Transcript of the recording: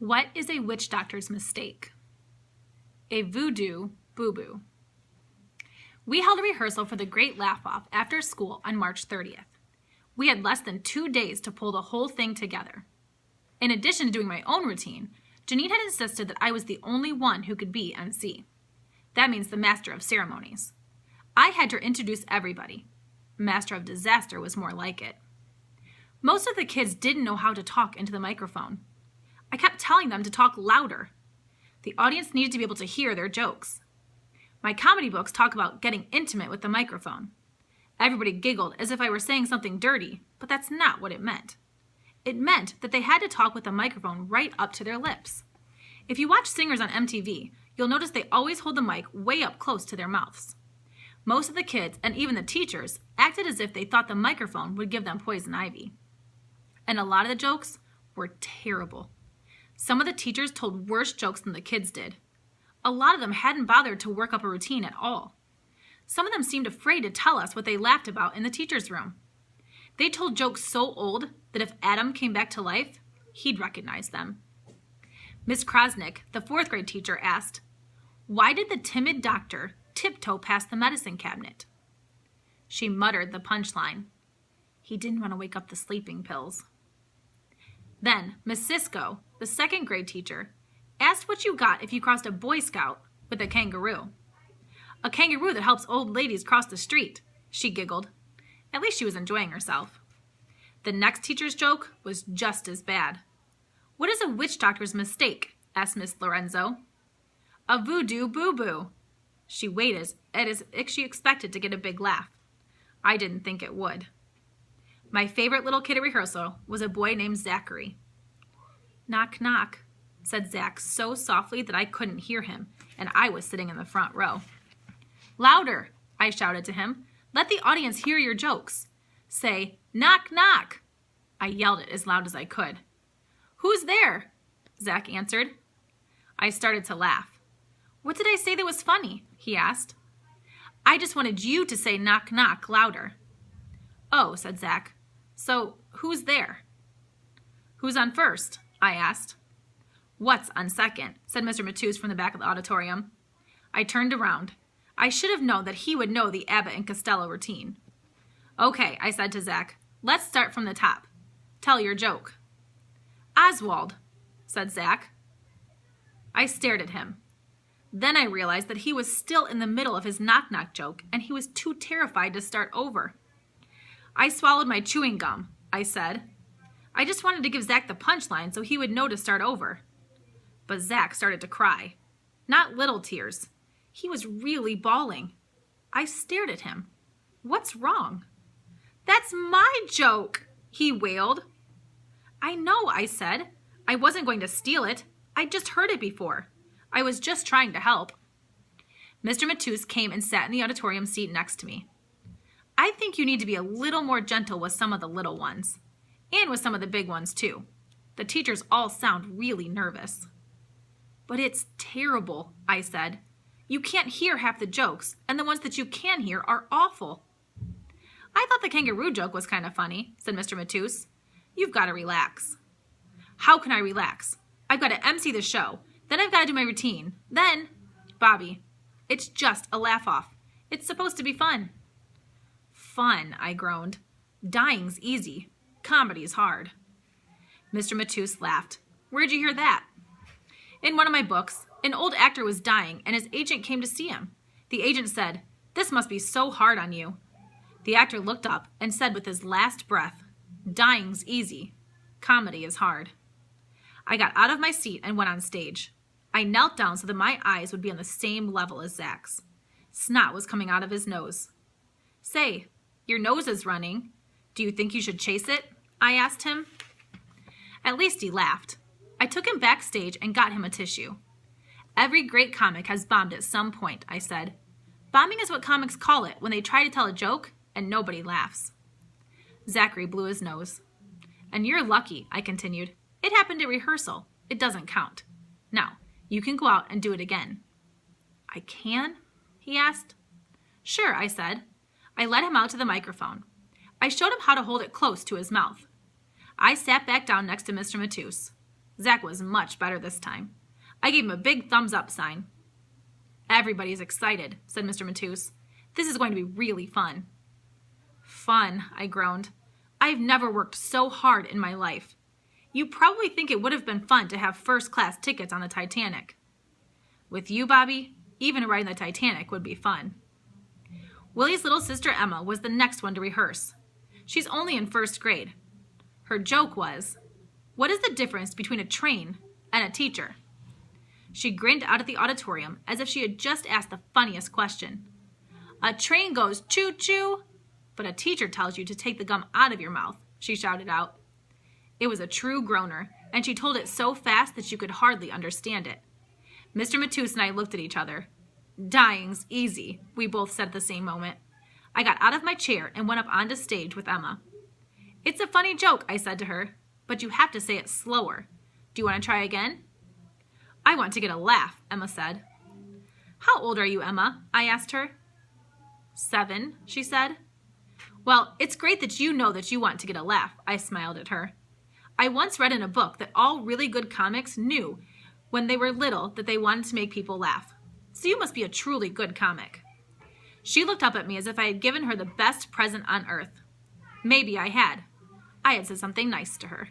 What is a witch doctor's mistake? A voodoo boo-boo. We held a rehearsal for the Great Laugh-Off after school on March 30th. We had less than 2 days to pull the whole thing together. In addition to doing my own routine, Janine had insisted that I was the only one who could be MC. That means the master of ceremonies. I had to introduce everybody. Master of disaster was more like it. Most of the kids didn't know how to talk into the microphone. I kept telling them to talk louder. The audience needed to be able to hear their jokes. My comedy books talk about getting intimate with the microphone. Everybody giggled as if I were saying something dirty, but that's not what it meant. It meant that they had to talk with the microphone right up to their lips. If you watch singers on MTV, you'll notice they always hold the mic way up close to their mouths. Most of the kids, and even the teachers, acted as if they thought the microphone would give them poison ivy. And a lot of the jokes were terrible. Some of the teachers told worse jokes than the kids did. A lot of them hadn't bothered to work up a routine at all. Some of them seemed afraid to tell us what they laughed about in the teacher's room. They told jokes so old that if Adam came back to life, he'd recognize them. Miss Krosnick, the 4th grade teacher, asked, "Why did the timid doctor tiptoe past the medicine cabinet?" She muttered the punchline. He didn't want to wake up the sleeping pills. Then Miss Sisko, the 2nd grade teacher, asked what you got if you crossed a Boy Scout with a kangaroo. "A kangaroo that helps old ladies cross the street," she giggled. At least she was enjoying herself. The next teacher's joke was just as bad. "What is a witch doctor's mistake?" asked Miss Lorenzo. "A voodoo boo-boo." She waited as if she expected to get a big laugh. I didn't think it would. My favorite little kid at rehearsal was a boy named Zachary. "Knock, knock," said Zach so softly that I couldn't hear him, and I was sitting in the front row. "Louder," I shouted to him. "Let the audience hear your jokes. Say, knock, knock." I yelled it as loud as I could. "Who's there?" Zach answered. I started to laugh. "What did I say that was funny?" he asked. "I just wanted you to say knock, knock louder." "Oh," said Zach. "So, who's there?" "Who's on first?" I asked. "What's on second?" said Mr. Matus from the back of the auditorium. I turned around. I should have known that he would know the Abbott and Costello routine. "Okay," I said to Zach. "Let's start from the top. Tell your joke." "Oswald," said Zach. I stared at him. Then I realized that he was still in the middle of his knock-knock joke, and he was too terrified to start over. "I swallowed my chewing gum," I said. I just wanted to give Zach the punchline so he would know to start over. But Zach started to cry. Not little tears. He was really bawling. I stared at him. "What's wrong?" "That's my joke," he wailed. "I know," I said. "I wasn't going to steal it. I'd just heard it before. I was just trying to help." Mr. Matus came and sat in the auditorium seat next to me. "I think you need to be a little more gentle with some of the little ones. And with some of the big ones, too. The teachers all sound really nervous." "But it's terrible," I said. "You can't hear half the jokes, and the ones that you can hear are awful." "I thought the kangaroo joke was kind of funny," said Mr. Matus. "You've got to relax." "How can I relax? I've got to MC the show. Then I've got to do my routine. Then, Bobby, it's just a laugh-off. It's supposed to be fun." "Fun," I groaned. "Dying's easy. Comedy's hard." Mr. Matus laughed. "Where'd you hear that?" "In one of my books. An old actor was dying, and his agent came to see him. The agent said, 'This must be so hard on you.' The actor looked up and said with his last breath, 'Dying's easy. Comedy is hard.' I got out of my seat and went on stage. I knelt down so that my eyes would be on the same level as Zach's. Snot was coming out of his nose. "Say, your nose is running. Do you think you should chase it?" I asked him. At least he laughed. I took him backstage and got him a tissue. "Every great comic has bombed at some point," I said. "Bombing is what comics call it when they try to tell a joke and nobody laughs." Zachary blew his nose. "And you're lucky," I continued. "It happened at rehearsal. It doesn't count. Now, you can go out and do it again." "I can?" he asked. "Sure," I said. I led him out to the microphone. I showed him how to hold it close to his mouth. I sat back down next to Mr. Matus. Zach was much better this time. I gave him a big thumbs up sign. Everybody's excited, said Mr. Matus. This is going to be really fun. Fun, I groaned. I've never worked so hard in my life. You probably think it would have been fun to have first-class tickets on the Titanic. With you, Bobby, even riding the Titanic would be fun. Willie's little sister Emma was the next one to rehearse. She's only in first grade. Her joke was, what is the difference between a train and a teacher? She grinned out at the auditorium as if she had just asked the funniest question. A train goes choo-choo, but a teacher tells you to take the gum out of your mouth, she shouted out. It was a true groaner, and she told it so fast that you could hardly understand it. Mr. Matus and I looked at each other. Dying's easy, we both said at the same moment. I got out of my chair and went up onto stage with Emma. It's a funny joke, I said to her, but you have to say it slower. Do you want to try again? I want to get a laugh, Emma said. How old are you, Emma? I asked her. 7, she said. Well, it's great that you know that you want to get a laugh, I smiled at her. I once read in a book that all really good comics knew when they were little that they wanted to make people laugh. So you must be a truly good comic. She looked up at me as if I had given her the best present on earth. Maybe I had. I had said something nice to her.